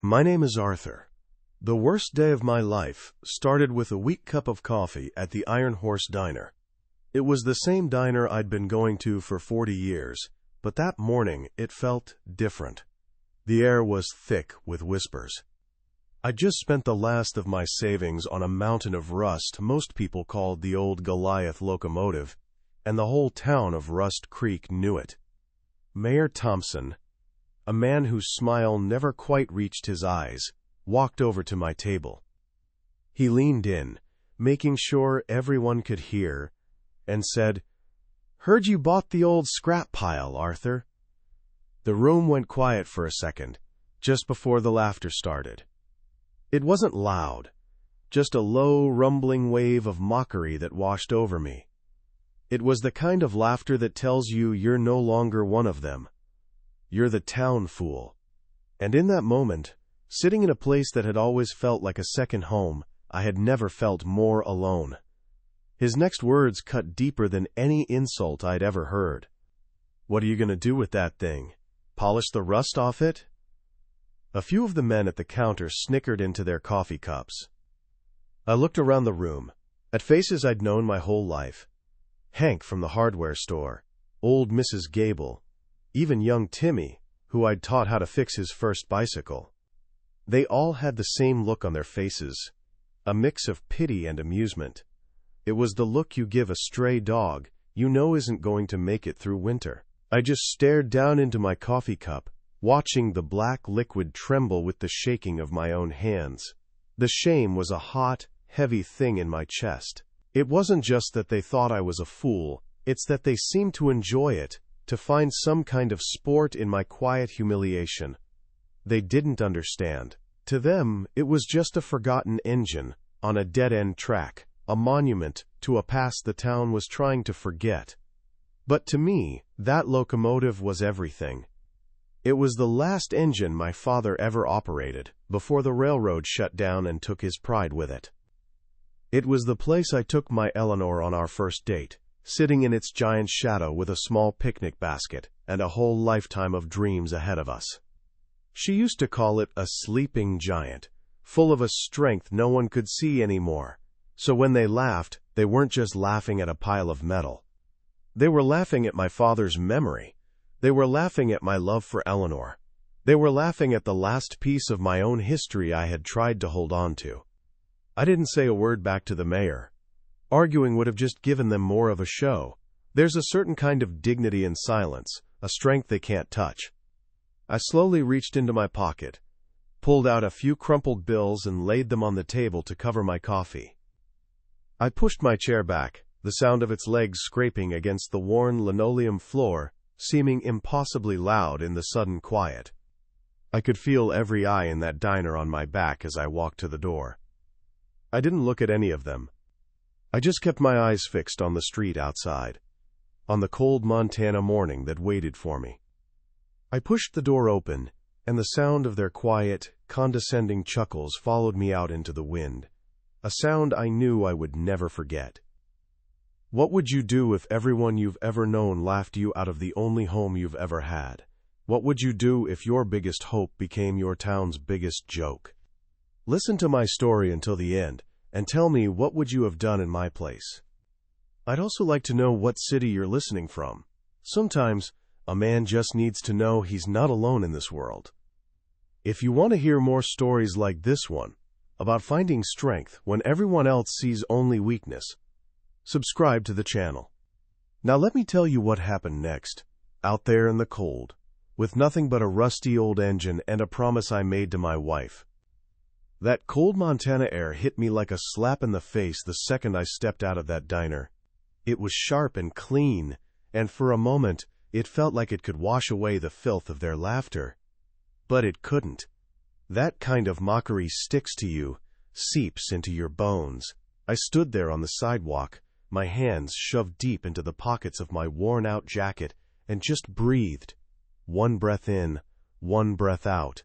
My name is Arthur. The worst day of my life started with a weak cup of coffee at the Iron Horse Diner. It was the same diner I'd been going to for 40 years, but that morning it felt different. The air was thick with whispers. I'd just spent the last of my savings on a mountain of rust most people called the old Goliath locomotive, and the whole town of Rust Creek knew it. Mayor Thompson, a man whose smile never quite reached his eyes, walked over to my table. He leaned in, making sure everyone could hear, and said, "Heard you bought the old scrap pile, Arthur." The room went quiet for a second, just before the laughter started. It wasn't loud, just a low, rumbling wave of mockery that washed over me. It was the kind of laughter that tells you you're no longer one of them. You're the town fool. And in that moment, sitting in a place that had always felt like a second home, I had never felt more alone. His next words cut deeper than any insult I'd ever heard. "What are you going to do with that thing? Polish the rust off it?" A few of the men at the counter snickered into their coffee cups. I looked around the room, at faces I'd known my whole life. Hank from the hardware store, old Mrs. Gable, even young Timmy, who I'd taught how to fix his first bicycle. They all had the same look on their faces, a mix of pity and amusement. It was the look you give a stray dog you know isn't going to make it through winter. I just stared down into my coffee cup, watching the black liquid tremble with the shaking of my own hands. The shame was a hot, heavy thing in my chest. It wasn't just that they thought I was a fool, it's that they seemed to enjoy it, to find some kind of sport in my quiet humiliation. They didn't understand. To them, it was just a forgotten engine on a dead-end track, a monument to a past the town was trying to forget. But to me, that locomotive was everything. It was the last engine my father ever operated, before the railroad shut down and took his pride with it. It was the place I took my Eleanor on our first date, sitting in its giant shadow with a small picnic basket and a whole lifetime of dreams ahead of us. She used to call it a sleeping giant, full of a strength no one could see anymore. So when they laughed, they weren't just laughing at a pile of metal. They were laughing at my father's memory. They were laughing at my love for Eleanor. They were laughing at the last piece of my own history I had tried to hold on to. I didn't say a word back to the mayor. Arguing would have just given them more of a show. There's a certain kind of dignity in silence, a strength they can't touch. I slowly reached into my pocket, pulled out a few crumpled bills and laid them on the table to cover my coffee. I pushed my chair back, the sound of its legs scraping against the worn linoleum floor seeming impossibly loud in the sudden quiet. I could feel every eye in that diner on my back as I walked to the door. I didn't look at any of them. I just kept my eyes fixed on the street outside, on the cold Montana morning that waited for me. I pushed the door open, and the sound of their quiet, condescending chuckles followed me out into the wind, a sound I knew I would never forget. What would you do if everyone you've ever known laughed you out of the only home you've ever had? What would you do if your biggest hope became your town's biggest joke? Listen to my story until the end, and tell me what would you have done in my place. I'd also like to know what city you're listening from. Sometimes, a man just needs to know he's not alone in this world. If you want to hear more stories like this one, about finding strength when everyone else sees only weakness, subscribe to the channel. Now let me tell you what happened next, out there in the cold, with nothing but a rusty old engine and a promise I made to my wife. That cold Montana air hit me like a slap in the face the second I stepped out of that diner. It was sharp and clean, and for a moment, it felt like it could wash away the filth of their laughter. But it couldn't. That kind of mockery sticks to you, seeps into your bones. I stood there on the sidewalk, my hands shoved deep into the pockets of my worn-out jacket, and just breathed. One breath in, one breath out.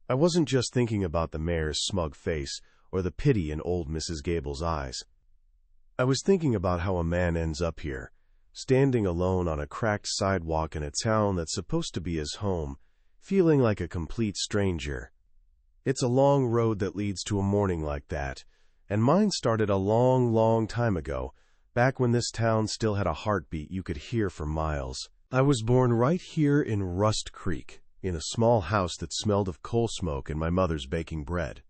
I wasn't just thinking about the mayor's smug face or the pity in old Mrs. Gable's eyes. I was thinking about how a man ends up here, standing alone on a cracked sidewalk in a town that's supposed to be his home, feeling like a complete stranger. It's a long road that leads to a morning like that, and mine started a long, long time ago, back when this town still had a heartbeat you could hear for miles. I was born right here in Rust Creek, in a small house that smelled of coal smoke and my mother's baking bread.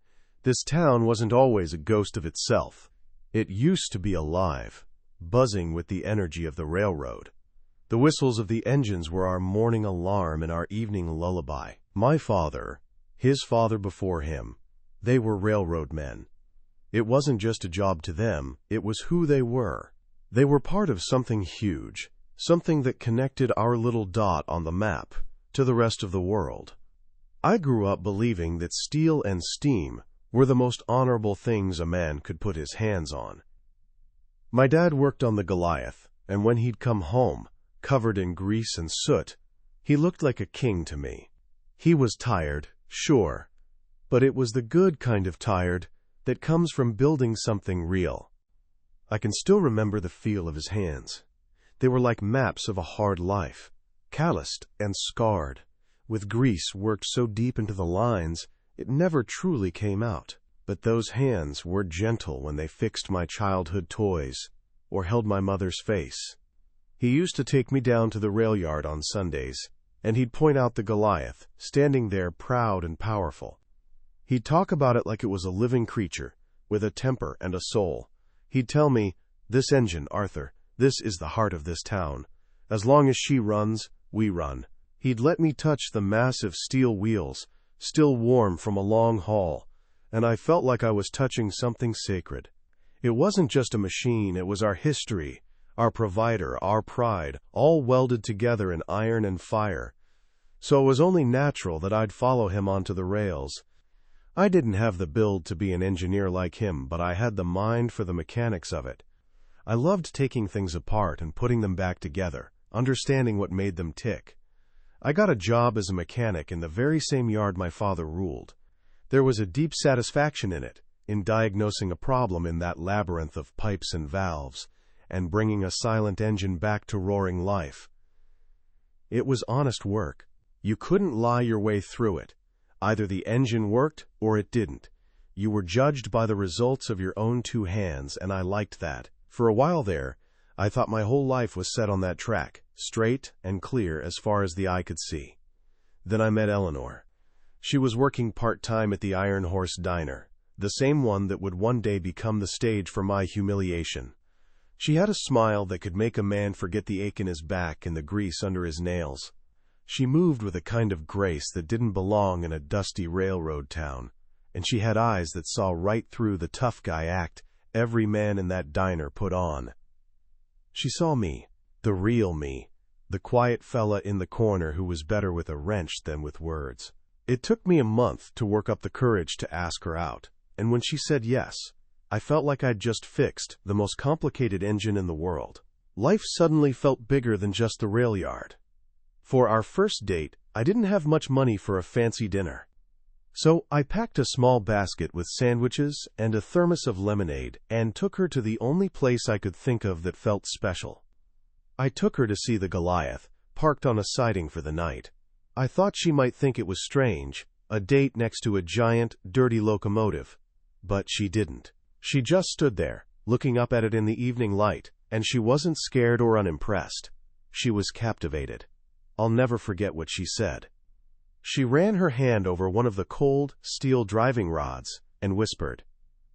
This town wasn't always a ghost of itself. It used to be alive, buzzing with the energy of the railroad. The whistles of the engines were our morning alarm and our evening lullaby. My father, his father before him, they were railroad men. It wasn't just a job to them, it was who they were. They were part of something huge, something that connected our little dot on the map to the rest of the world. I grew up believing that steel and steam were the most honorable things a man could put his hands on. My dad worked on the Goliath, and when he'd come home, covered in grease and soot, he looked like a king to me. He was tired, sure, but it was the good kind of tired that comes from building something real. I can still remember the feel of his hands. They were like maps of a hard life, calloused and scarred, with grease worked so deep into the lines it never truly came out. But those hands were gentle when they fixed my childhood toys or held my mother's face. He used to take me down to the rail yard on Sundays, and he'd point out the Goliath, standing there proud and powerful. He'd talk about it like it was a living creature, with a temper and a soul. He'd tell me, "This engine, Arthur, this is the heart of this town. As long as she runs, we run." He'd let me touch the massive steel wheels, still warm from a long haul, and I felt like I was touching something sacred. It wasn't just a machine, it was our history, our provider, our pride, all welded together in iron and fire. So it was only natural that I'd follow him onto the rails. I didn't have the build to be an engineer like him, but I had the mind for the mechanics of it. I loved taking things apart and putting them back together, understanding what made them tick. I got a job as a mechanic in the very same yard my father ruled. There was a deep satisfaction in it, in diagnosing a problem in that labyrinth of pipes and valves, and bringing a silent engine back to roaring life. It was honest work. You couldn't lie your way through it. Either the engine worked or it didn't. You were judged by the results of your own two hands, and I liked that. For a while there, I thought my whole life was set on that track, straight and clear as far as the eye could see. Then I met Eleanor. She was working part-time at the Iron Horse Diner, the same one that would one day become the stage for my humiliation. She had a smile that could make a man forget the ache in his back and the grease under his nails. She moved with a kind of grace that didn't belong in a dusty railroad town, and she had eyes that saw right through the tough guy act every man in that diner put on. She saw me, the real me, the quiet fella in the corner who was better with a wrench than with words. It took me a month to work up the courage to ask her out, and when she said yes, I felt like I'd just fixed the most complicated engine in the world. Life suddenly felt bigger than just the rail yard. For our first date, I didn't have much money for a fancy dinner. So I packed a small basket with sandwiches and a thermos of lemonade and took her to the only place I could think of that felt special. I took her to see the Goliath, parked on a siding for the night. I thought she might think it was strange, a date next to a giant, dirty locomotive. But she didn't. She just stood there, looking up at it in the evening light, and she wasn't scared or unimpressed. She was captivated. I'll never forget what she said. She ran her hand over one of the cold, steel driving rods and whispered,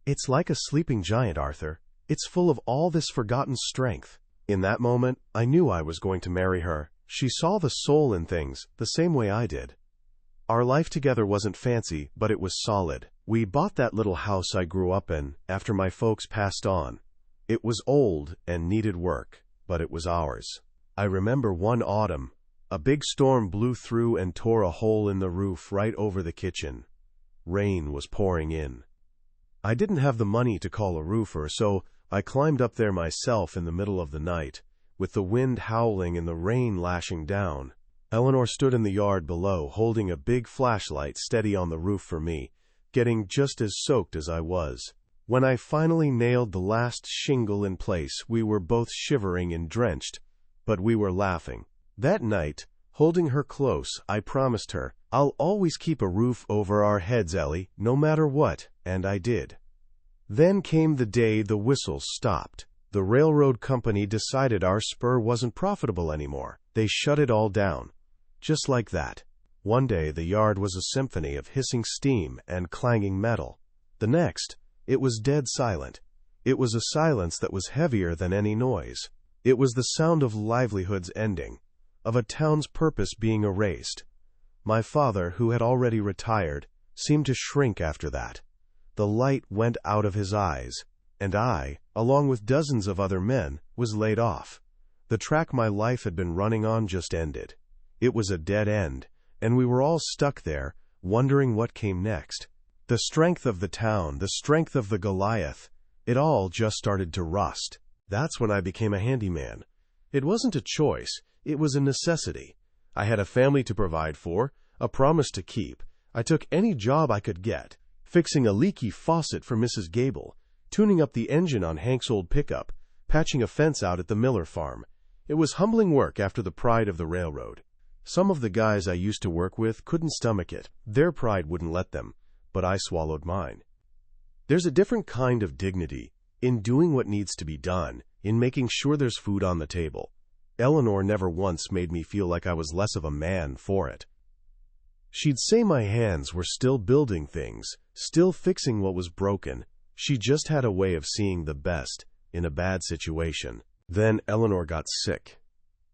"It's like a sleeping giant, Arthur. It's full of all this forgotten strength." In that moment, I knew I was going to marry her. She saw the soul in things the same way I did. Our life together wasn't fancy, but it was solid. We bought that little house I grew up in after my folks passed on. It was old and needed work, but it was ours. I remember one autumn, a big storm blew through and tore a hole in the roof right over the kitchen. Rain was pouring in. I didn't have the money to call a roofer, so I climbed up there myself in the middle of the night, with the wind howling and the rain lashing down. Eleanor stood in the yard below, holding a big flashlight steady on the roof for me, getting just as soaked as I was. When I finally nailed the last shingle in place, we were both shivering and drenched, but we were laughing. That night, Holding her close, I promised her, "I'll always keep a roof over our heads, Ellie, no matter what," and I did. Then came the day the whistles stopped. The railroad company decided our spur wasn't profitable anymore. They shut it all down. Just like that. One day the yard was a symphony of hissing steam and clanging metal. The next, it was dead silent. It was a silence that was heavier than any noise. It was the sound of livelihoods ending, of a town's purpose being erased. My father, who had already retired, seemed to shrink after that. The light went out of his eyes, and I, along with dozens of other men, was laid off. The track my life had been running on just ended. It was a dead end, and we were all stuck there, wondering what came next. The strength of the town, the strength of the Goliath, it all just started to rust. That's when I became a handyman. It wasn't a choice, it was a necessity. I had a family to provide for, a promise to keep. I took any job I could get, fixing a leaky faucet for Mrs. Gable, tuning up the engine on Hank's old pickup, patching a fence out at the Miller farm. It was humbling work after the pride of the railroad. Some of the guys I used to work with couldn't stomach it. Their pride wouldn't let them, but I swallowed mine. There's a different kind of dignity in doing what needs to be done, in making sure there's food on the table. Eleanor never once made me feel like I was less of a man for it. She'd say my hands were still building things, still fixing what was broken. She just had a way of seeing the best in a bad situation. Then Eleanor got sick.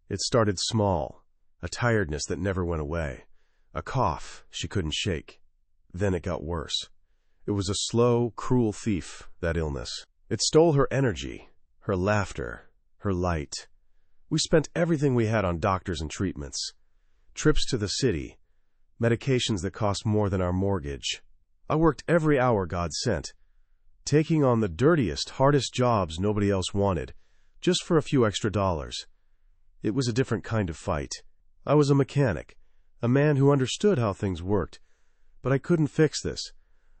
It started small, a tiredness that never went away, a cough she couldn't shake. Then it got worse. It was a slow, cruel thief, that illness. It stole her energy, her laughter, her light. We spent everything we had on doctors and treatments, trips to the city, medications that cost more than our mortgage. I worked every hour God sent, taking on the dirtiest, hardest jobs nobody else wanted, just for a few extra dollars. It was a different kind of fight. I was a mechanic, a man who understood how things worked, but I couldn't fix this.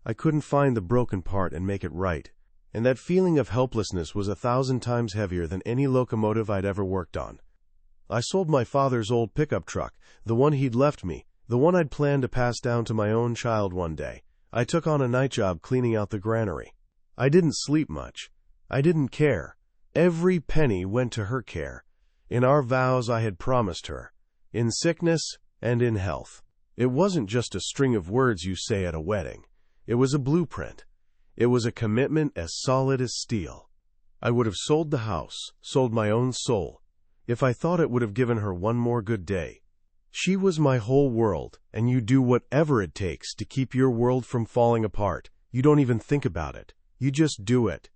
I couldn't find the broken part and make it right. And that feeling of helplessness was 1,000 times heavier than any locomotive I'd ever worked on. I sold my father's old pickup truck, the one he'd left me, the one I'd planned to pass down to my own child one day. I took on a night job cleaning out the granary. I didn't sleep much. I didn't care. Every penny went to her care. In our vows I had promised her, in sickness and in health. It wasn't just a string of words you say at a wedding. It was a blueprint. It was a commitment as solid as steel. I would have sold the house, sold my own soul, if I thought it would have given her one more good day. She was my whole world, and you do whatever it takes to keep your world from falling apart. You don't even think about it. You just do it.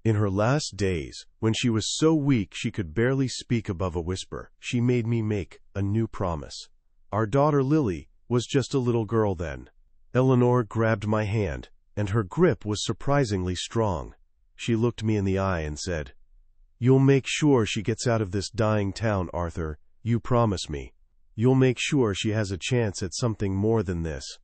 In her last days, when she was so weak she could barely speak above a whisper, she made me make a new promise. Our daughter Lily was just a little girl then. Eleanor grabbed my hand, and her grip was surprisingly strong. She looked me in the eye and said, "You'll make sure she gets out of this dying town, Arthur. You promise me. You'll make sure she has a chance at something more than this."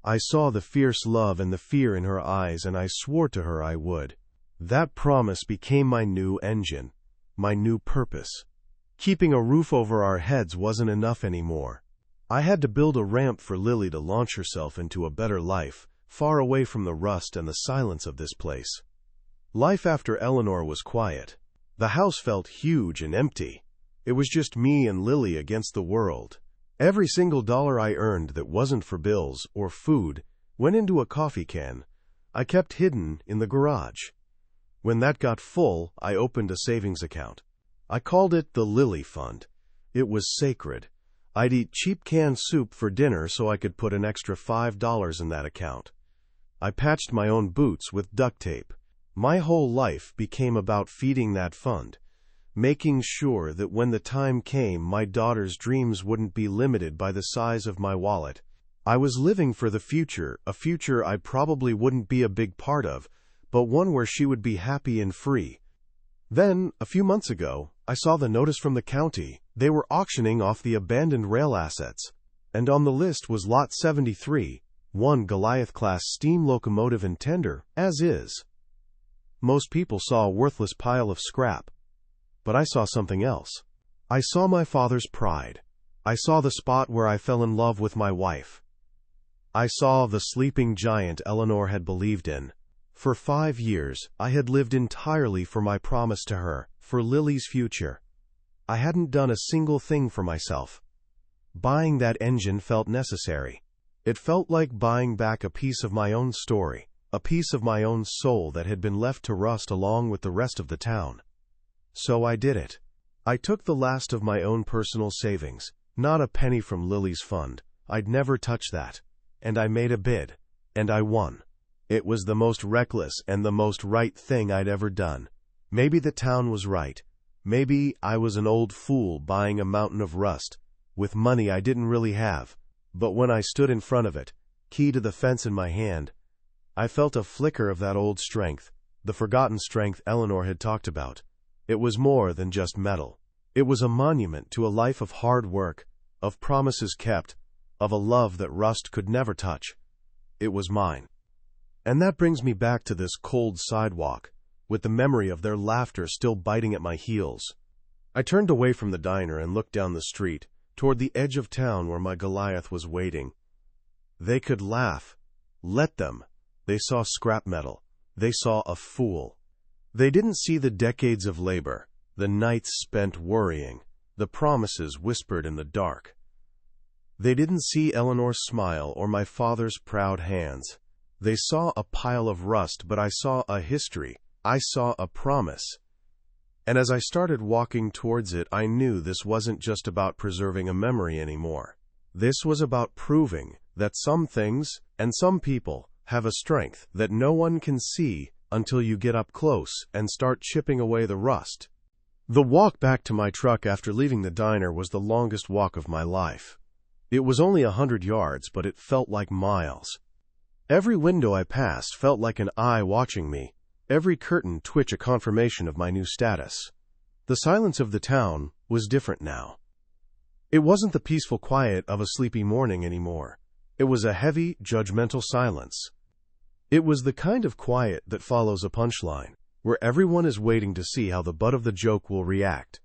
I saw the fierce love and the fear in her eyes, and I swore to her I would. That promise became my new engine, my new purpose. Keeping a roof over our heads wasn't enough anymore. I had to build a ramp for Lily to launch herself into a better life, far away from the rust and the silence of this place. Life after Eleanor was quiet. The house felt huge and empty. It was just me and Lily against the world. Every single dollar I earned that wasn't for bills or food went into a coffee can I kept hidden in the garage. When that got full, I opened a savings account. I called it the Lily Fund. It was sacred. I'd eat cheap canned soup for dinner so I could put an extra $5 in that account. I patched my own boots with duct tape. My whole life became about feeding that fund, making sure that when the time came, my daughter's dreams wouldn't be limited by the size of my wallet. I was living for the future, a future I probably wouldn't be a big part of, but one where she would be happy and free. Then, a few months ago, I saw the notice from the county. They were auctioning off the abandoned rail assets, and on the list was Lot 73, one Goliath-class steam locomotive and tender, as is. Most people saw a worthless pile of scrap, but I saw something else. I saw my father's pride. I saw the spot where I fell in love with my wife. I saw the sleeping giant Eleanor had believed in. For 5 years, I had lived entirely for my promise to her, for Lily's future. I hadn't done a single thing for myself. Buying that engine felt necessary. It felt like buying back a piece of my own story, a piece of my own soul that had been left to rust along with the rest of the town. So I did it. I took the last of my own personal savings, not a penny from Lily's fund. I'd never touch that. And I made a bid. And I won. It was the most reckless and the most right thing I'd ever done. Maybe the town was right. Maybe I was an old fool buying a mountain of rust, with money I didn't really have. But when I stood in front of it, key to the fence in my hand, I felt a flicker of that old strength, the forgotten strength Eleanor had talked about. It was more than just metal. It was a monument to a life of hard work, of promises kept, of a love that rust could never touch. It was mine. And that brings me back to this cold sidewalk, with the memory of their laughter still biting at my heels. I turned away from the diner and looked down the street, toward the edge of town where my Goliath was waiting. They could laugh. Let them. They saw scrap metal. They saw a fool. They didn't see the decades of labor, the nights spent worrying, the promises whispered in the dark. They didn't see Eleanor's smile or my father's proud hands. They saw a pile of rust, but I saw a history. I saw a promise. And as I started walking towards it, I knew this wasn't just about preserving a memory anymore. This was about proving that some things and some people have a strength that no one can see until you get up close and start chipping away the rust. The walk back to my truck after leaving the diner was the longest walk of my life. It was only 100 yards, but it felt like miles. Every window I passed felt like an eye watching me, every curtain twitch a confirmation of my new status. The silence of the town was different now. It wasn't the peaceful quiet of a sleepy morning anymore. It was a heavy, judgmental silence. It was the kind of quiet that follows a punchline, where everyone is waiting to see how the butt of the joke will react.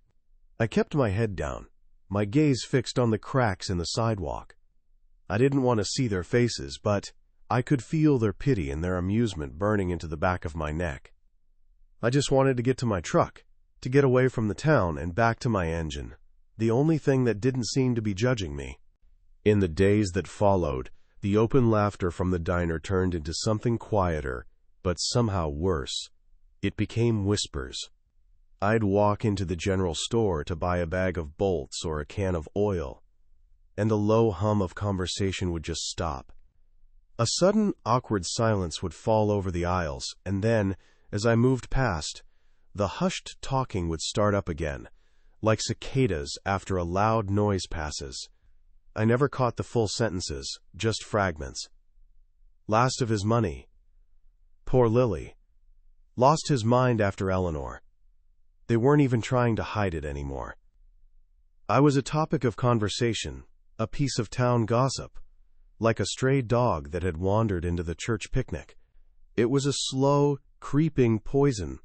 I kept my head down, my gaze fixed on the cracks in the sidewalk. I didn't want to see their faces, but I could feel their pity and their amusement burning into the back of my neck. I just wanted to get to my truck, to get away from the town and back to my engine, the only thing that didn't seem to be judging me. In the days that followed, the open laughter from the diner turned into something quieter, but somehow worse. It became whispers. I'd walk into the general store to buy a bag of bolts or a can of oil, and the low hum of conversation would just stop. A sudden, awkward silence would fall over the aisles, and then, as I moved past, the hushed talking would start up again, like cicadas after a loud noise passes. I never caught the full sentences, just fragments. Last of his money. Poor Lily. Lost his mind after Eleanor. They weren't even trying to hide it anymore. I was a topic of conversation, a piece of town gossip, like a stray dog that had wandered into the church picnic. It was a slow, creeping poison,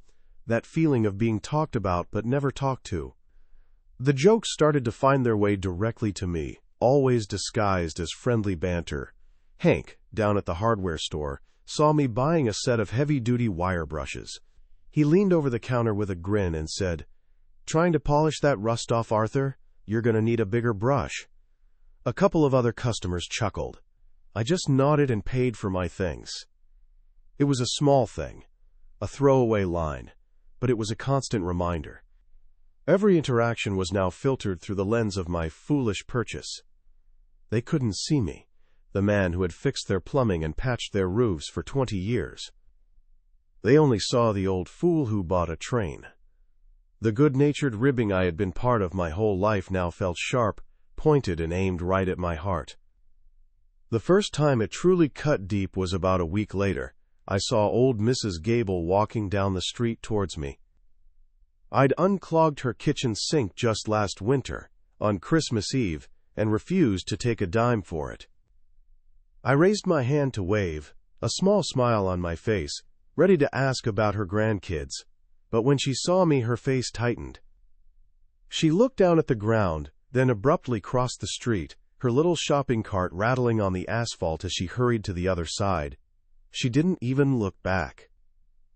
that feeling of being talked about but never talked to. The jokes started to find their way directly to me, always disguised as friendly banter. Hank, down at the hardware store, saw me buying a set of heavy-duty wire brushes. He leaned over the counter with a grin and said, "Trying to polish that rust off, Arthur? You're going to need a bigger brush." A couple of other customers chuckled. I just nodded and paid for my things. It was a small thing, a throwaway line, but it was a constant reminder. Every interaction was now filtered through the lens of my foolish purchase. They couldn't see me, the man who had fixed their plumbing and patched their roofs for 20 years. They only saw the old fool who bought a train. The good-natured ribbing I had been part of my whole life now felt sharp, pointed, and aimed right at my heart. The first time it truly cut deep was about a week later. I saw old Mrs. Gable walking down the street towards me. I'd unclogged her kitchen sink just last winter, on Christmas Eve, and refused to take a dime for it. I raised my hand to wave, a small smile on my face, ready to ask about her grandkids, but when she saw me, her face tightened. She looked down at the ground, then abruptly crossed the street, her little shopping cart rattling on the asphalt as she hurried to the other side. She didn't even look back.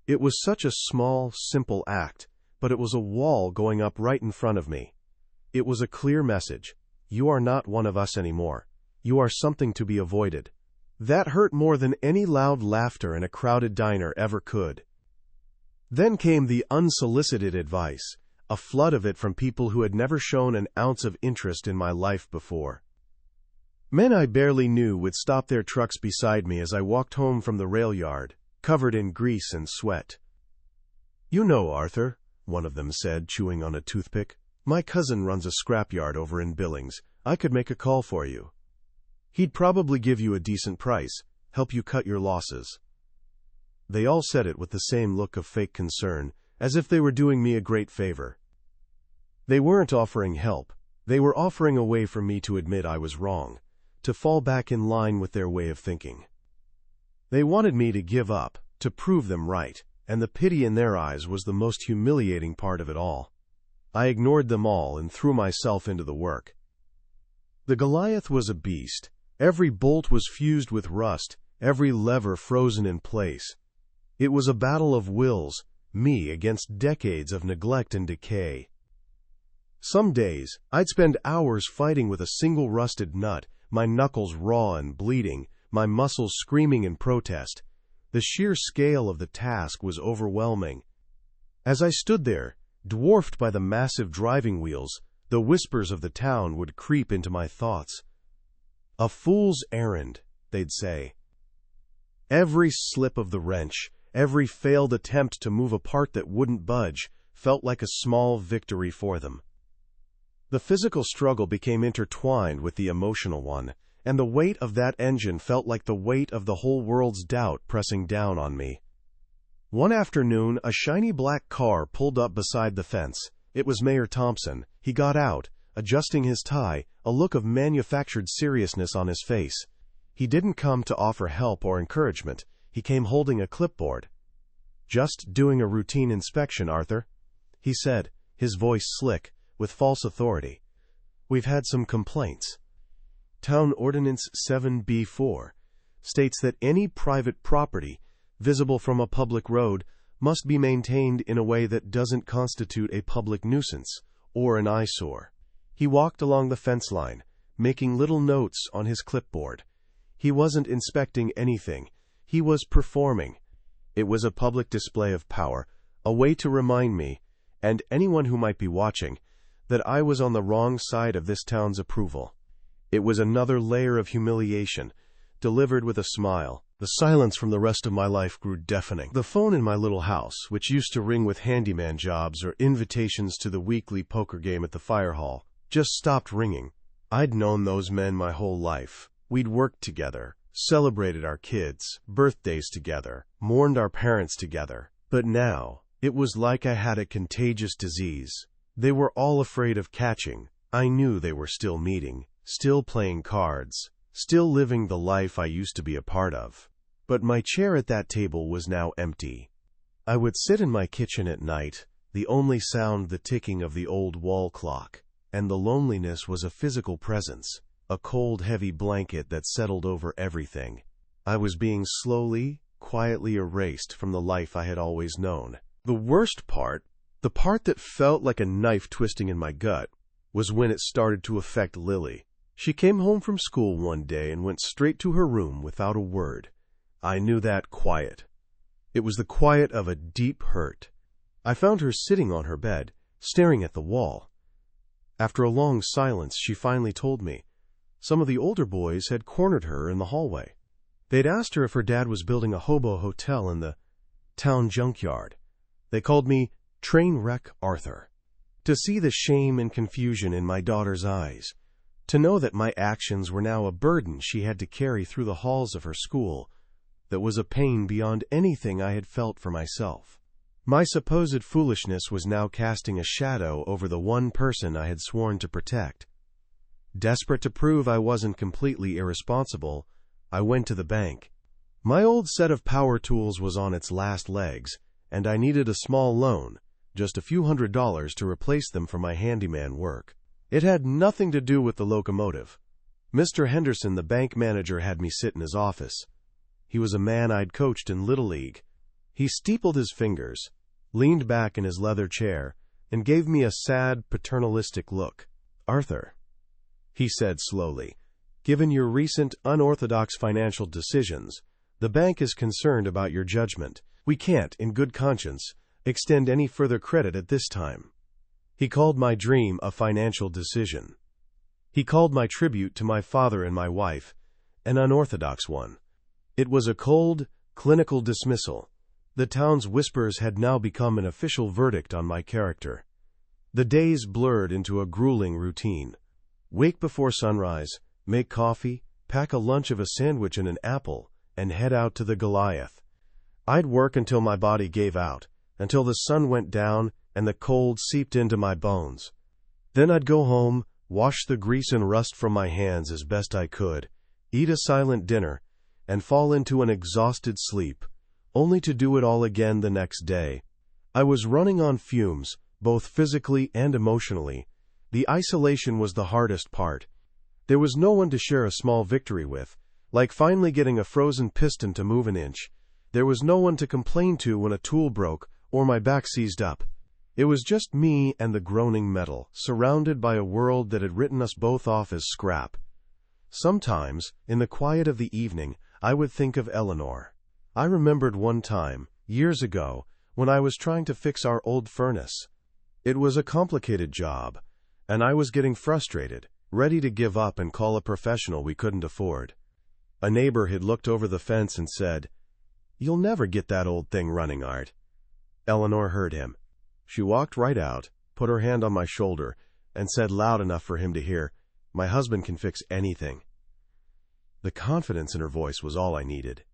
It was such a small, simple act, but it was a wall going up right in front of me. It was a clear message. You are not one of us anymore. You are something to be avoided. That hurt more than any loud laughter in a crowded diner ever could. Then came the unsolicited advice, a flood of it from people who had never shown an ounce of interest in my life before. Men I barely knew would stop their trucks beside me as I walked home from the rail yard, covered in grease and sweat. "You know, Arthur," one of them said, chewing on a toothpick, "my cousin runs a scrapyard over in Billings. I could make a call for you. He'd probably give you a decent price, help you cut your losses." They all said it with the same look of fake concern, as if they were doing me a great favor. They weren't offering help. They were offering a way for me to admit I was wrong, to fall back in line with their way of thinking. They wanted me to give up, to prove them right, and the pity in their eyes was the most humiliating part of it all. I ignored them all and threw myself into the work. The Goliath was a beast. Every bolt was fused with rust, every lever frozen in place. It was a battle of wills, me against decades of neglect and decay. Some days, I'd spend hours fighting with a single rusted nut, my knuckles raw and bleeding, my muscles screaming in protest. The sheer scale of the task was overwhelming. As I stood there, dwarfed by the massive driving wheels, the whispers of the town would creep into my thoughts. "A fool's errand," they'd say. Every slip of the wrench, every failed attempt to move a part that wouldn't budge, felt like a small victory for them. The physical struggle became intertwined with the emotional one, and the weight of that engine felt like the weight of the whole world's doubt pressing down on me. One afternoon, a shiny black car pulled up beside the fence. It was Mayor Thompson. He got out, adjusting his tie, a look of manufactured seriousness on his face. He didn't come to offer help or encouragement. He came holding a clipboard. "Just doing a routine inspection, Arthur," he said, his voice slick, with false authority. "We've had some complaints. Town Ordinance 7B4 states that any private property visible from a public road must be maintained in a way that doesn't constitute a public nuisance or an eyesore." He walked along the fence line, making little notes on his clipboard. He wasn't inspecting anything. He was performing. It was a public display of power, a way to remind me, and anyone who might be watching, that I was on the wrong side of this town's approval. It was another layer of humiliation, delivered with a smile. The silence from the rest of my life grew deafening. The phone in my little house, which used to ring with handyman jobs or invitations to the weekly poker game at the fire hall, just stopped ringing. I'd known those men my whole life. We'd worked together, celebrated our kids' birthdays together, mourned our parents together. But now, it was like I had a contagious disease. They were all afraid of catching. I knew they were still meeting, still playing cards, still living the life I used to be a part of. But my chair at that table was now empty. I would sit in my kitchen at night, the only sound the ticking of the old wall clock, and the loneliness was a physical presence, a cold, heavy blanket that settled over everything. I was being slowly, quietly erased from the life I had always known. The worst part, the part that felt like a knife twisting in my gut, was when it started to affect Lily. She came home from school one day and went straight to her room without a word. I knew that quiet. It was the quiet of a deep hurt. I found her sitting on her bed, staring at the wall. After a long silence, she finally told me. Some of the older boys had cornered her in the hallway. They'd asked her if her dad was building a hobo hotel in the town junkyard. They called me Trainwreck Arthur. To see the shame and confusion in my daughter's eyes, to know that my actions were now a burden she had to carry through the halls of her school, that was a pain beyond anything I had felt for myself. My supposed foolishness was now casting a shadow over the one person I had sworn to protect. Desperate to prove I wasn't completely irresponsible, I went to the bank. My old set of power tools was on its last legs, and I needed a small loan, just a few $100s to replace them for my handyman work. It had nothing to do with the locomotive. Mr. Henderson, the bank manager, had me sit in his office. He was a man I'd coached in Little League. He steepled his fingers, leaned back in his leather chair, and gave me a sad, paternalistic look. "Arthur," he said slowly, "given your recent unorthodox financial decisions, the bank is concerned about your judgment. We can't, in good conscience, extend any further credit at this time." He called my dream a financial decision. He called my tribute to my father and my wife an unorthodox one. It was a cold, clinical dismissal. The town's whispers had now become an official verdict on my character. The days blurred into a grueling routine. Wake before sunrise, make coffee, pack a lunch of a sandwich and an apple, and head out to the Goliath. I'd work until my body gave out, until the sun went down and the cold seeped into my bones. Then I'd go home, wash the grease and rust from my hands as best I could, eat a silent dinner, and fall into an exhausted sleep, only to do it all again the next day. I was running on fumes, both physically and emotionally. The isolation was the hardest part. There was no one to share a small victory with, like finally getting a frozen piston to move an inch. There was no one to complain to when a tool broke or my back seized up. It was just me and the groaning metal, surrounded by a world that had written us both off as scrap. Sometimes, in the quiet of the evening, I would think of Eleanor. I remembered one time, years ago, when I was trying to fix our old furnace. It was a complicated job, and I was getting frustrated, ready to give up and call a professional we couldn't afford. A neighbor had looked over the fence and said, "You'll never get that old thing running, Art." Eleanor heard him. She walked right out, put her hand on my shoulder, and said loud enough for him to hear, "My husband can fix anything." The confidence in her voice was all I needed.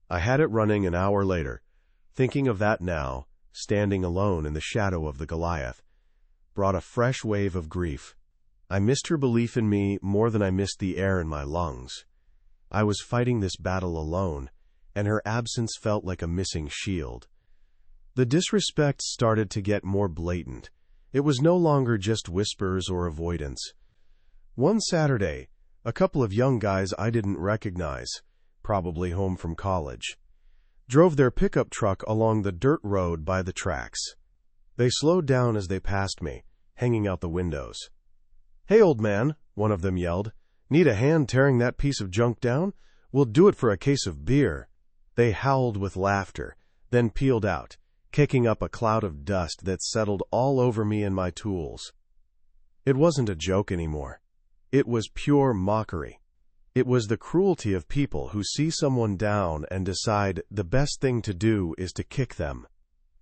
I had it running an hour later. Thinking of that now, standing alone in the shadow of the Goliath, brought a fresh wave of grief. I missed her belief in me more than I missed the air in my lungs. I was fighting this battle alone, and her absence felt like a missing shield. The disrespect started to get more blatant. It was no longer just whispers or avoidance. One Saturday, a couple of young guys I didn't recognize, probably home from college, drove their pickup truck along the dirt road by the tracks. They slowed down as they passed me, hanging out the windows. "Hey, old man," one of them yelled. "Need a hand tearing that piece of junk down? We'll do it for a case of beer." They howled with laughter, then peeled out, kicking up a cloud of dust that settled all over me and my tools. It wasn't a joke anymore. It was pure mockery. It was the cruelty of people who see someone down and decide the best thing to do is to kick them.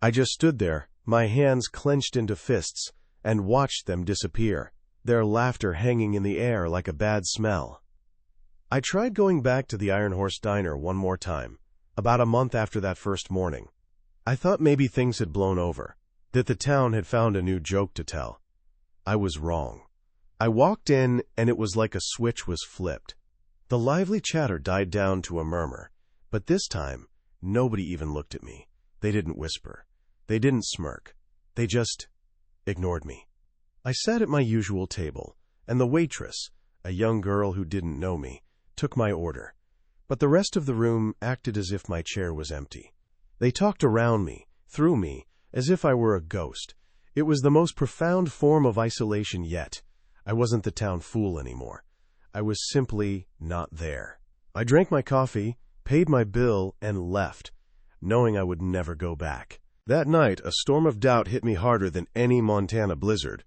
I just stood there, my hands clenched into fists, and watched them disappear, their laughter hanging in the air like a bad smell. I tried going back to the Iron Horse Diner one more time, about a month after that first morning. I thought maybe things had blown over, that the town had found a new joke to tell. I was wrong. I walked in, and it was like a switch was flipped. The lively chatter died down to a murmur, but this time, nobody even looked at me. They didn't whisper. They didn't smirk. They just ignored me. I sat at my usual table, and the waitress, a young girl who didn't know me, took my order. But the rest of the room acted as if my chair was empty. They talked around me, through me, as if I were a ghost. It was the most profound form of isolation yet. I wasn't the town fool anymore. I was simply not there. I drank my coffee, paid my bill, and left, knowing I would never go back. That night, a storm of doubt hit me harder than any Montana blizzard.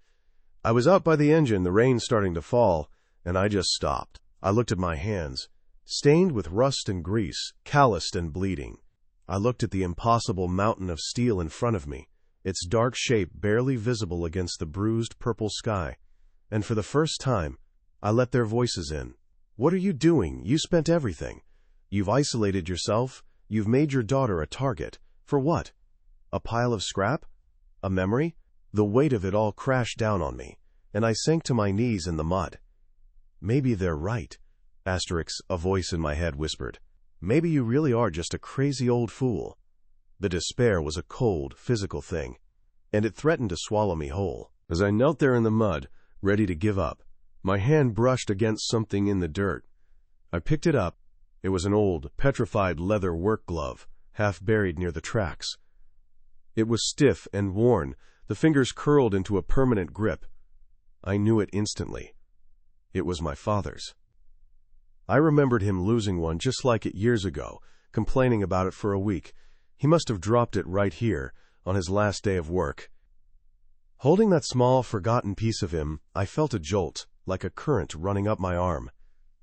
I was out by the engine, the rain starting to fall, and I just stopped. I looked at my hands, stained with rust and grease, calloused and bleeding. I looked at the impossible mountain of steel in front of me, its dark shape barely visible against the bruised purple sky, and for the first time, I let their voices in. "What are you doing? You spent everything. You've isolated yourself. You've made your daughter a target. For what? A pile of scrap? A memory?" The weight of it all crashed down on me, and I sank to my knees in the mud. "Maybe they're right," a voice in my head whispered. "Maybe you really are just a crazy old fool." The despair was a cold, physical thing, and it threatened to swallow me whole. As I knelt there in the mud, ready to give up. My hand brushed against something in the dirt. I picked it up. It was an old, petrified leather work glove, half buried near the tracks. It was stiff and worn, the fingers curled into a permanent grip. I knew it instantly. It was my father's. I remembered him losing one just like it years ago, complaining about it for a week. He must have dropped it right here, on his last day of work. Holding that small, forgotten piece of him, I felt a jolt, like a current running up my arm.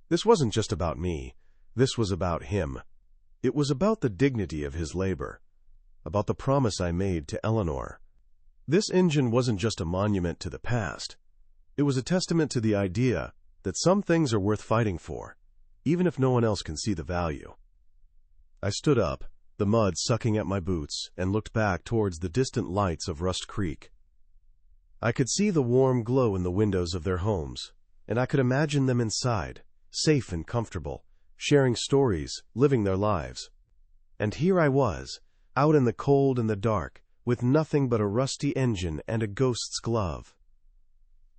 This wasn't just about me. This was about him. It was about the dignity of his labor, about the promise I made to Eleanor. This engine wasn't just a monument to the past. It was a testament to the idea that some things are worth fighting for, even if no one else can see the value. I stood up, the mud sucking at my boots, and looked back towards the distant lights of Rust Creek. I could see the warm glow in the windows of their homes, and I could imagine them inside, safe and comfortable, sharing stories, living their lives. And here I was, out in the cold and the dark, with nothing but a rusty engine and a ghost's glove.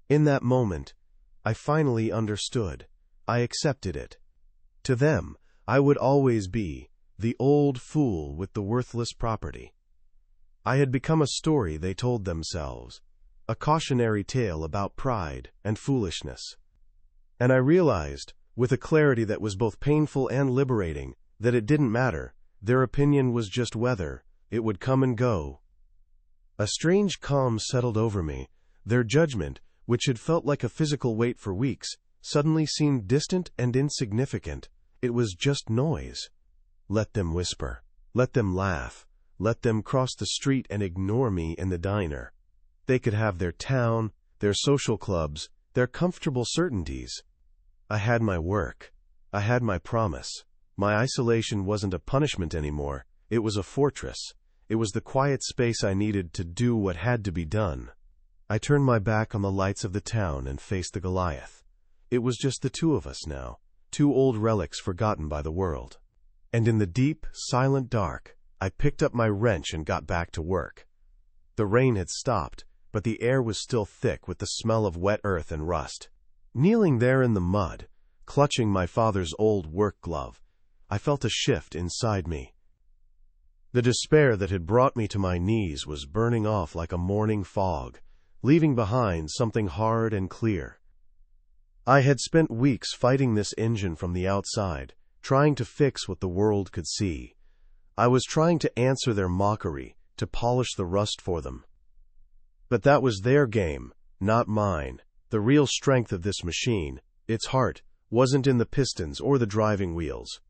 In that moment, I finally understood. I accepted it. To them, I would always be the old fool with the worthless property. I had become a story they told themselves, a cautionary tale about pride and foolishness. And I realized, with a clarity that was both painful and liberating, that it didn't matter. Their opinion was just weather. It would come and go. A strange calm settled over me. Their judgment, which had felt like a physical weight for weeks, suddenly seemed distant and insignificant. It was just noise. Let them whisper. Let them laugh. Let them cross the street and ignore me in the diner. They could have their town, their social clubs, their comfortable certainties. I had my work. I had my promise. My isolation wasn't a punishment anymore. It was a fortress. It was the quiet space I needed to do what had to be done. I turned my back on the lights of the town and faced the Goliath. It was just the two of us now, two old relics forgotten by the world. And in the deep, silent dark, I picked up my wrench and got back to work. The rain had stopped, but the air was still thick with the smell of wet earth and rust. Kneeling there in the mud, clutching my father's old work glove, I felt a shift inside me. The despair that had brought me to my knees was burning off like a morning fog, leaving behind something hard and clear. I had spent weeks fighting this engine from the outside, trying to fix what the world could see. I was trying to answer their mockery, to polish the rust for them. But that was their game, not mine. The real strength of this machine, its heart, wasn't in the pistons or the driving wheels.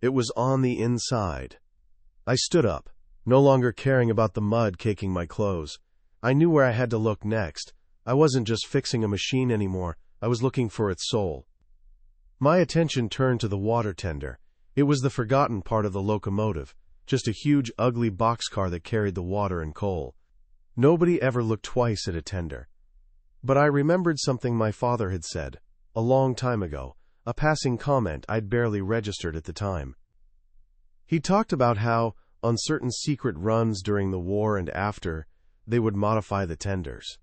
It was on the inside. I stood up, no longer caring about the mud caking my clothes. I knew where I had to look next. I wasn't just fixing a machine anymore. I was looking for its soul. My attention turned to the water tender. It was the forgotten part of the locomotive, just a huge, ugly boxcar that carried the water and coal. Nobody ever looked twice at a tender. But I remembered something my father had said, a long time ago, a passing comment I'd barely registered at the time. He talked about how, on certain secret runs during the war and after, they would modify the tenders.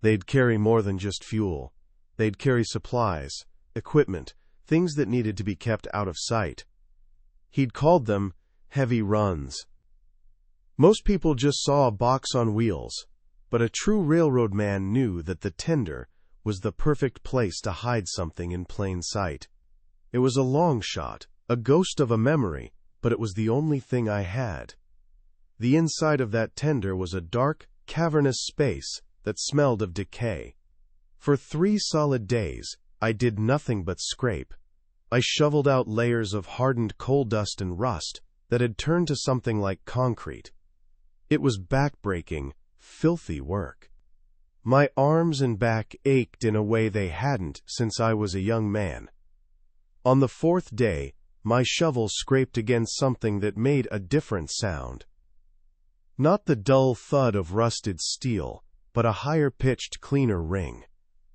They'd carry more than just fuel. They'd carry supplies, equipment, things that needed to be kept out of sight. He'd called them heavy runs. Most people just saw a box on wheels, but a true railroad man knew that the tender was the perfect place to hide something in plain sight. It was a long shot, a ghost of a memory, but it was the only thing I had. The inside of that tender was a dark, cavernous space that smelled of decay. For 3 solid days, I did nothing but scrape. I shoveled out layers of hardened coal dust and rust that had turned to something like concrete. It was back-breaking, filthy work. My arms and back ached in a way they hadn't since I was a young man. On the 4th day, my shovel scraped against something that made a different sound. Not the dull thud of rusted steel, but a higher-pitched, cleaner ring.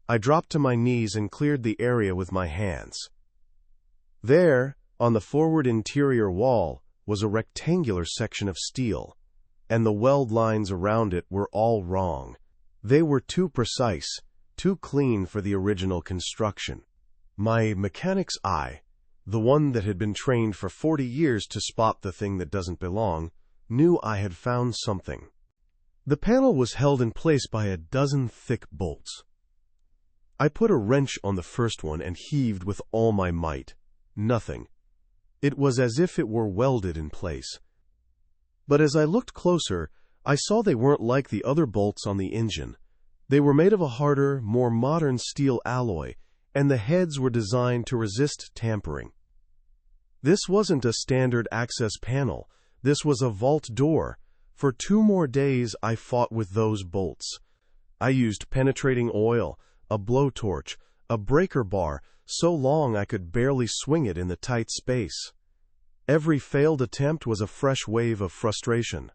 I dropped to my knees and cleared the area with my hands. There, on the forward interior wall, was a rectangular section of steel, and the weld lines around it were all wrong. They were too precise, too clean for the original construction. My mechanic's eye, the one that had been trained for 40 years to spot the thing that doesn't belong, knew I had found something. The panel was held in place by a dozen thick bolts. I put a wrench on the first one and heaved with all my might. Nothing. It was as if it were welded in place. But as I looked closer, I saw they weren't like the other bolts on the engine. They were made of a harder, more modern steel alloy, and the heads were designed to resist tampering. This wasn't a standard access panel. This was a vault door. For 2 more days, I fought with those bolts. I used penetrating oil, a blowtorch, a breaker bar, so long I could barely swing it in the tight space. Every failed attempt was a fresh wave of frustration.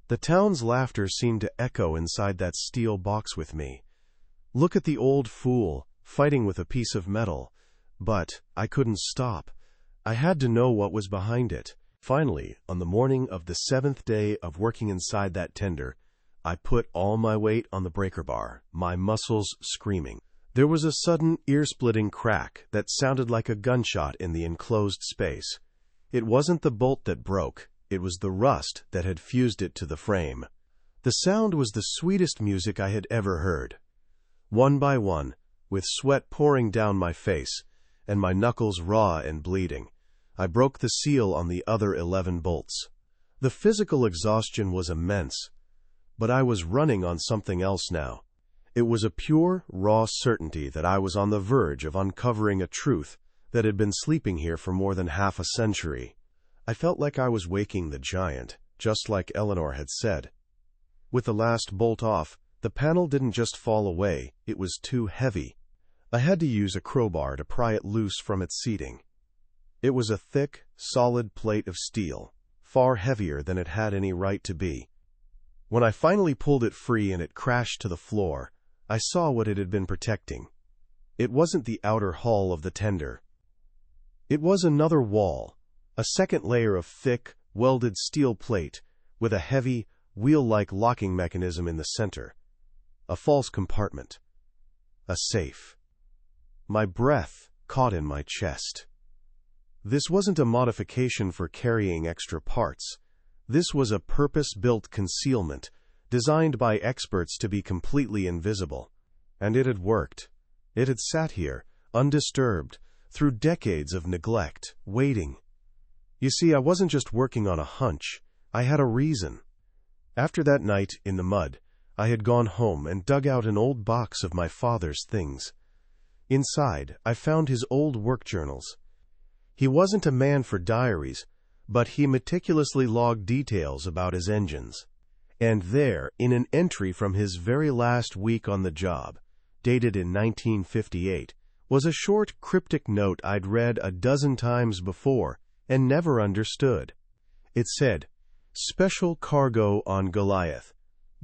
The town's laughter seemed to echo inside that steel box with me. Look at the old fool, fighting with a piece of metal. But I couldn't stop. I had to know what was behind it. Finally, on the morning of the 7th day of working inside that tender, I put all my weight on the breaker bar, my muscles screaming. There was a sudden ear-splitting crack that sounded like a gunshot in the enclosed space. It wasn't the bolt that broke, it was the rust that had fused it to the frame. The sound was the sweetest music I had ever heard. One by one, with sweat pouring down my face, and my knuckles raw and bleeding, I broke the seal on the other 11 bolts. The physical exhaustion was immense, but I was running on something else now. It was a pure, raw certainty that I was on the verge of uncovering a truth that had been sleeping here for more than half a century. I felt like I was waking the giant, just like Eleanor had said. With the last bolt off, the panel didn't just fall away, it was too heavy. I had to use a crowbar to pry it loose from its seating. It was a thick, solid plate of steel, far heavier than it had any right to be. When I finally pulled it free and it crashed to the floor, I saw what it had been protecting. It wasn't the outer hull of the tender. It was another wall, a second layer of thick, welded steel plate with a heavy, wheel-like locking mechanism in the center. A false compartment. A safe. My breath caught in my chest. This wasn't a modification for carrying extra parts. This was a purpose-built concealment, designed by experts to be completely invisible. And it had worked. It had sat here, undisturbed, through decades of neglect, waiting. You see, I wasn't just working on a hunch. I had a reason. After that night in the mud, I had gone home and dug out an old box of my father's things. Inside, I found his old work journals. He wasn't a man for diaries, but he meticulously logged details about his engines. And there, in an entry from his very last week on the job, dated in 1958, was a short, cryptic note I'd read a dozen times before and never understood. It said, "Special cargo on Goliath.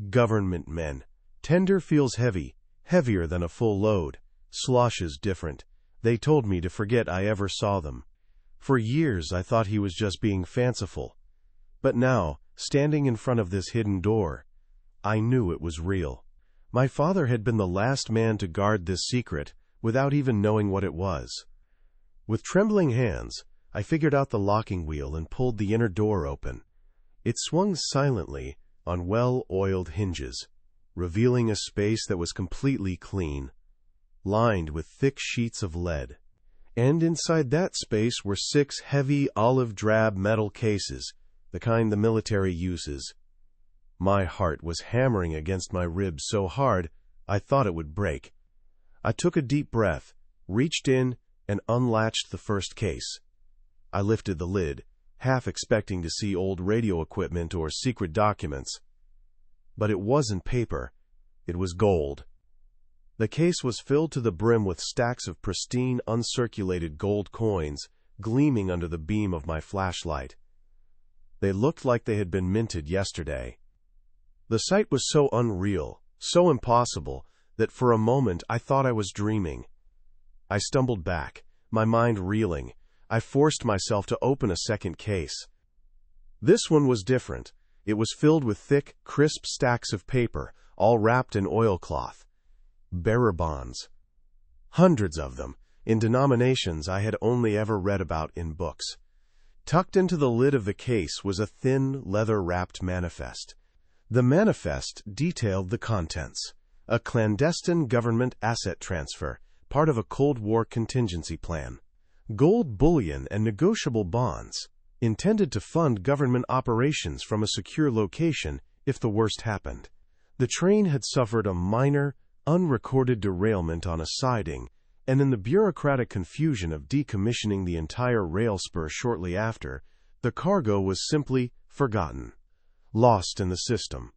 Government men. Tender feels heavy, heavier than a full load. Sloshes different. They told me to forget I ever saw them." For years I thought he was just being fanciful. But now, standing in front of this hidden door, I knew it was real. My father had been the last man to guard this secret without even knowing what it was. With trembling hands, I figured out the locking wheel and pulled the inner door open. It swung silently on well-oiled hinges, revealing a space that was completely clean, lined with thick sheets of lead. And inside that space were 6 heavy olive-drab metal cases, the kind the military uses. My heart was hammering against my ribs so hard I thought it would break. I took a deep breath, reached in, and unlatched the first case. I lifted the lid, half expecting to see old radio equipment or secret documents. But it wasn't paper. It was gold. The case was filled to the brim with stacks of pristine, uncirculated gold coins gleaming under the beam of my flashlight. They looked like they had been minted yesterday. The sight was so unreal, so impossible, that for a moment I thought I was dreaming. I stumbled back, my mind reeling. I forced myself to open a second case. This one was different. It was filled with thick, crisp stacks of paper, all wrapped in oilcloth. bearer bonds. Hundreds of them, in denominations I had only ever read about in books. Tucked into the lid of the case was a thin, leather-wrapped manifest. The manifest detailed the contents: a clandestine government asset transfer, part of a Cold War contingency plan. Gold bullion and negotiable bonds, intended to fund government operations from a secure location if the worst happened. The train had suffered a minor, unrecorded derailment on a siding, and in the bureaucratic confusion of decommissioning the entire rail spur shortly after, the cargo was simply forgotten, lost in the system.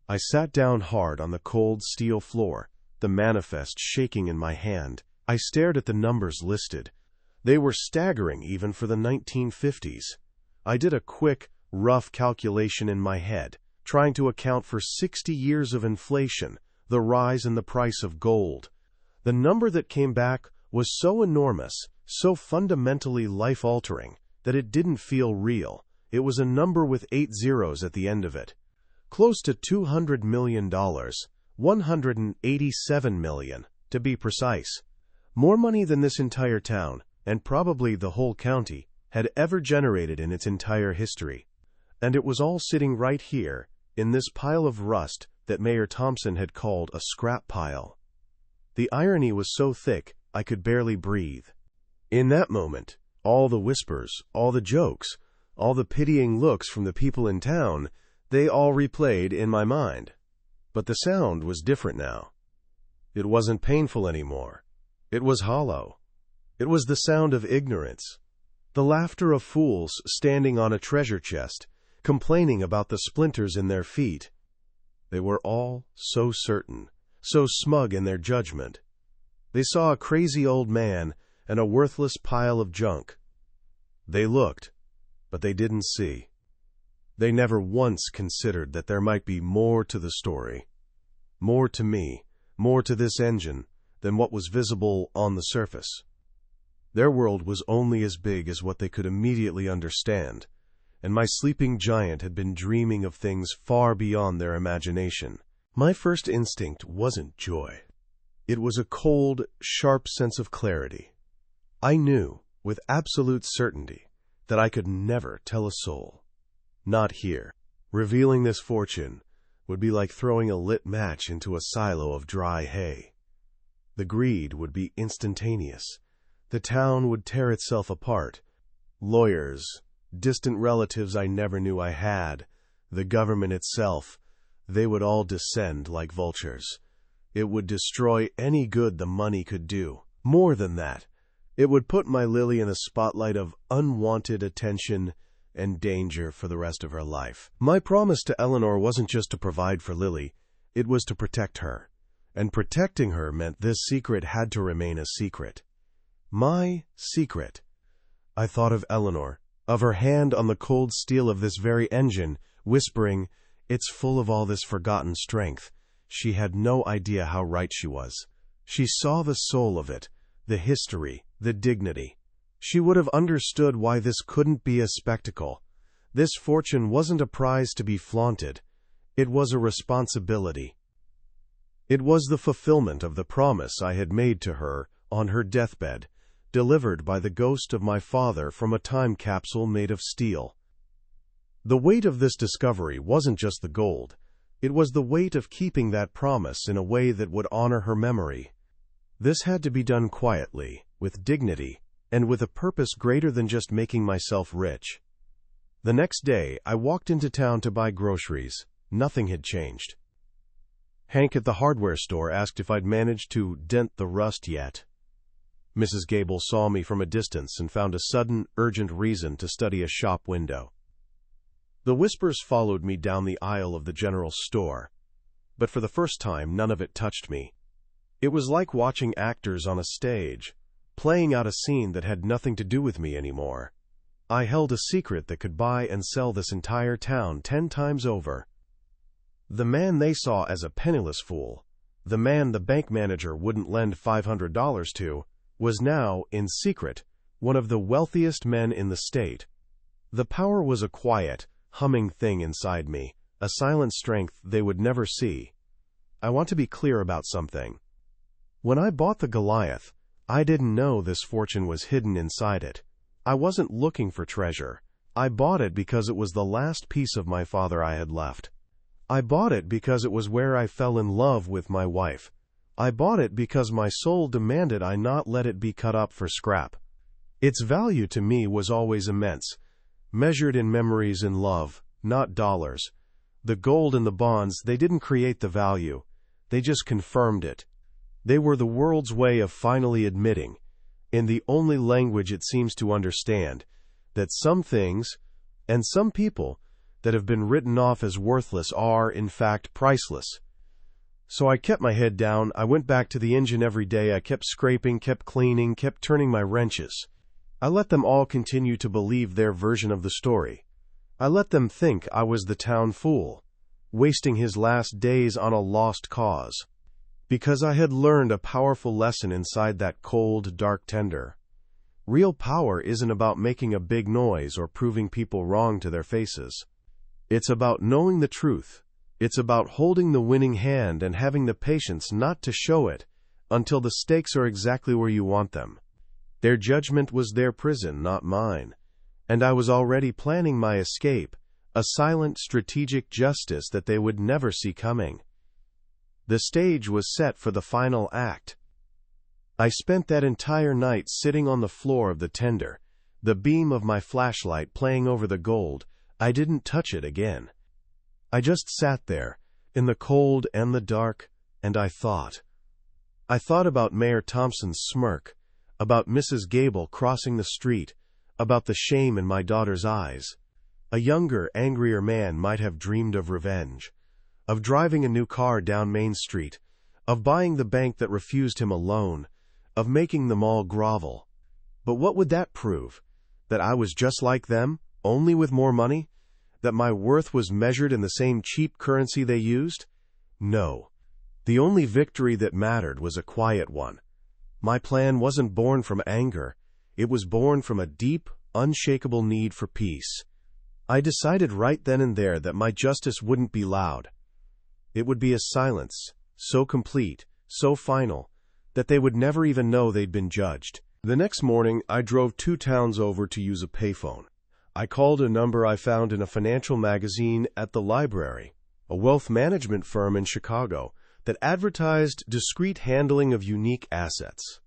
I sat down hard on the cold steel floor, the manifest shaking in my hand. I stared at the numbers listed. They were staggering even for the 1950s. I did a quick, rough calculation in my head, trying to account for 60 years of inflation, the rise in the price of gold. The number that came back was so enormous, so fundamentally life-altering, that it didn't feel real. It was a number with 8 zeros at the end of it. Close to $200 million, $187 million, to be precise. More money than this entire town, and probably the whole county, had ever generated in its entire history. And it was all sitting right here, in this pile of rust that Mayor Thompson had called a scrap pile. The irony was so thick, I could barely breathe. In that moment, all the whispers, all the jokes, all the pitying looks from the people in town, they all replayed in my mind. But the sound was different now. It wasn't painful anymore. It was hollow. It was the sound of ignorance. The laughter of fools standing on a treasure chest, complaining about the splinters in their feet. They were all so certain, so smug in their judgment. They saw a crazy old man and a worthless pile of junk. They looked, but they didn't see. They never once considered that there might be more to the story, more to me, more to this engine, than what was visible on the surface. Their world was only as big as what they could immediately understand, and my sleeping giant had been dreaming of things far beyond their imagination. My first instinct wasn't joy. It was a cold, sharp sense of clarity. I knew, with absolute certainty, that I could never tell a soul. Not here. Revealing this fortune would be like throwing a lit match into a silo of dry hay. The greed would be instantaneous. The town would tear itself apart. Lawyers, distant relatives I never knew I had, the government itself, they would all descend like vultures. It would destroy any good the money could do. More than that, it would put my Lily in a spotlight of unwanted attention and danger for the rest of her life. My promise to Eleanor wasn't just to provide for Lily, it was to protect her. And protecting her meant this secret had to remain a secret. My secret. I thought of Eleanor, of her hand on the cold steel of this very engine, whispering, "It's full of all this forgotten strength." She had no idea how right she was. She saw the soul of it, the history, the dignity. She would have understood why this couldn't be a spectacle. This fortune wasn't a prize to be flaunted. It was a responsibility. It was the fulfillment of the promise I had made to her on her deathbed, delivered by the ghost of my father from a time capsule made of steel. The weight of this discovery wasn't just the gold. It was the weight of keeping that promise in a way that would honor her memory. This had to be done quietly, with dignity, and with a purpose greater than just making myself rich. The next day, I walked into town to buy groceries. Nothing had changed. Hank at the hardware store asked if I'd managed to dent the rust yet. Mrs. Gable saw me from a distance and found a sudden, urgent reason to study a shop window. The whispers followed me down the aisle of the general store, but for the first time none of it touched me. It was like watching actors on a stage, playing out a scene that had nothing to do with me anymore. I held a secret that could buy and sell this entire town 10 times over. The man they saw as a penniless fool, the man the bank manager wouldn't lend $500 to, was now, in secret, one of the wealthiest men in the state. The power was a quiet, humming thing inside me, a silent strength they would never see. I want to be clear about something. When I bought the Goliath, I didn't know this fortune was hidden inside it. I wasn't looking for treasure. I bought it because it was the last piece of my father I had left. I bought it because it was where I fell in love with my wife. I bought it because my soul demanded I not let it be cut up for scrap. Its value to me was always immense, measured in memories and love, not dollars. The gold and the bonds, they didn't create the value. They just confirmed it. They were the world's way of finally admitting, in the only language it seems to understand, that some things, and some people, that have been written off as worthless are, in fact, priceless. So I kept my head down, I went back to the engine every day, I kept scraping, kept cleaning, kept turning my wrenches. I let them all continue to believe their version of the story. I let them think I was the town fool, wasting his last days on a lost cause. Because I had learned a powerful lesson inside that cold, dark tender. Real power isn't about making a big noise or proving people wrong to their faces. It's about knowing the truth. It's about holding the winning hand and having the patience not to show it until the stakes are exactly where you want them. Their judgment was their prison, not mine. And I was already planning my escape, a silent, strategic justice that they would never see coming. The stage was set for the final act. I spent that entire night sitting on the floor of the tender, the beam of my flashlight playing over the gold. I didn't touch it again. I just sat there, in the cold and the dark, and I thought. I thought about Mayor Thompson's smirk, about Mrs. Gable crossing the street, about the shame in my daughter's eyes. A younger, angrier man might have dreamed of revenge, of driving a new car down Main Street, of buying the bank that refused him a loan, of making them all grovel. But what would that prove? That I was just like them, only with more money? That my worth was measured in the same cheap currency they used? No. The only victory that mattered was a quiet one. My plan wasn't born from anger. It was born from a deep, unshakable need for peace. I decided right then and there that my justice wouldn't be loud. It would be a silence, so complete, so final, that they would never even know they'd been judged. The next morning, I drove 2 towns over to use a payphone. I called a number I found in a financial magazine at the library, a wealth management firm in Chicago that advertised discreet handling of unique assets.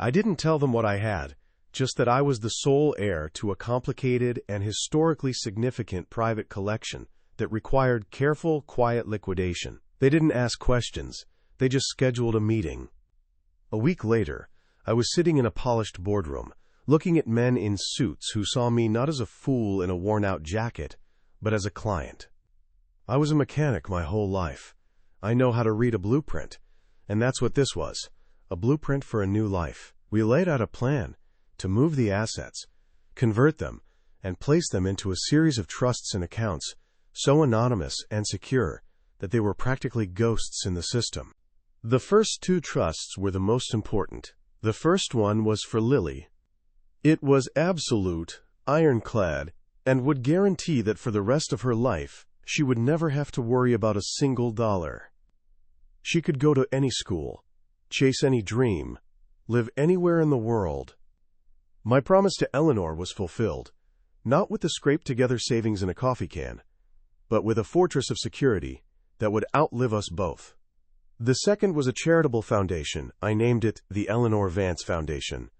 I didn't tell them what I had, just that I was the sole heir to a complicated and historically significant private collection that required careful, quiet liquidation. They didn't ask questions. They just scheduled a meeting. A week later, I was sitting in a polished boardroom, looking at men in suits who saw me not as a fool in a worn-out jacket, but as a client. I was a mechanic my whole life. I know how to read a blueprint, and that's what this was, a blueprint for a new life. We laid out a plan to move the assets, convert them, and place them into a series of trusts and accounts, so anonymous and secure that they were practically ghosts in the system. The first 2 trusts were the most important. The first one was for Lily. It was absolute, ironclad, and would guarantee that for the rest of her life, she would never have to worry about a single dollar. She could go to any school, chase any dream, live anywhere in the world. My promise to Eleanor was fulfilled, not with the scraped-together savings in a coffee can, but with a fortress of security that would outlive us both. The second was a charitable foundation. I named it the Eleanor Vance Foundation.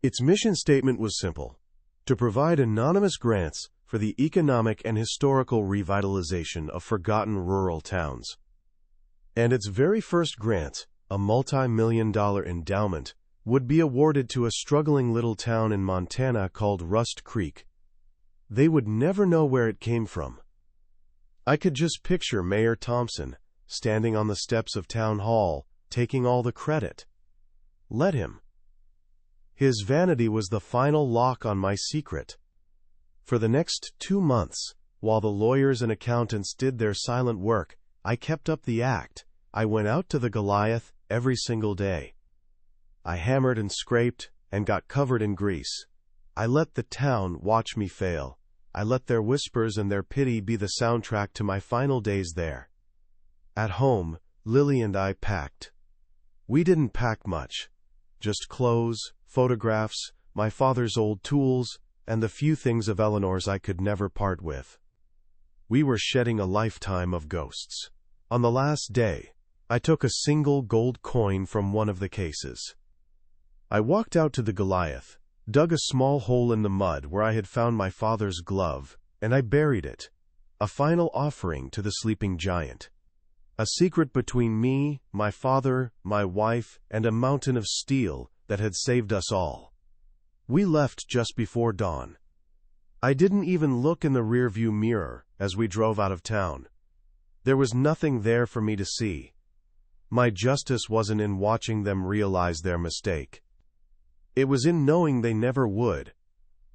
Its mission statement was simple: to provide anonymous grants for the economic and historical revitalization of forgotten rural towns. And its very first grant, a multi-million-dollar endowment, would be awarded to a struggling little town in Montana called Rust Creek. They would never know where it came from. I could just picture Mayor Thompson standing on the steps of Town Hall, taking all the credit. Let him. His vanity was the final lock on my secret. For the next 2 months, while the lawyers and accountants did their silent work, I kept up the act. I went out to the Goliath every single day. I hammered and scraped and got covered in grease. I let the town watch me fail. I let their whispers and their pity be the soundtrack to my final days there. At home, Lily and I packed. We didn't pack much. Just clothes, photographs, my father's old tools, and the few things of Eleanor's I could never part with. We were shedding a lifetime of ghosts. On the last day, I took a single gold coin from one of the cases. I walked out to the Goliath, dug a small hole in the mud where I had found my father's glove, and I buried it, a final offering to the sleeping giant. A secret between me, my father, my wife, and a mountain of steel that had saved us all. We left just before dawn. I didn't even look in the rearview mirror as we drove out of town. There was nothing there for me to see. My justice wasn't in watching them realize their mistake. It was in knowing they never would.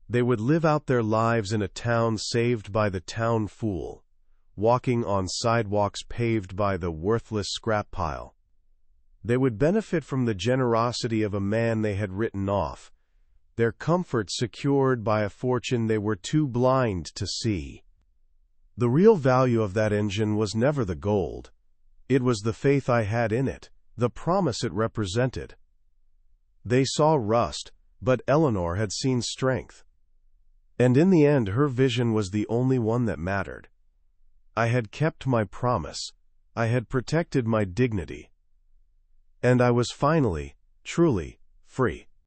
They would live out their lives in a town saved by the town fool, walking on sidewalks paved by the worthless scrap pile. They would benefit from the generosity of a man they had written off, their comfort secured by a fortune they were too blind to see. The real value of that engine was never the gold. It was the faith I had in it, the promise it represented. They saw rust, but Eleanor had seen strength. And in the end, her vision was the only one that mattered. I had kept my promise. I had protected my dignity. And I was finally, truly, free.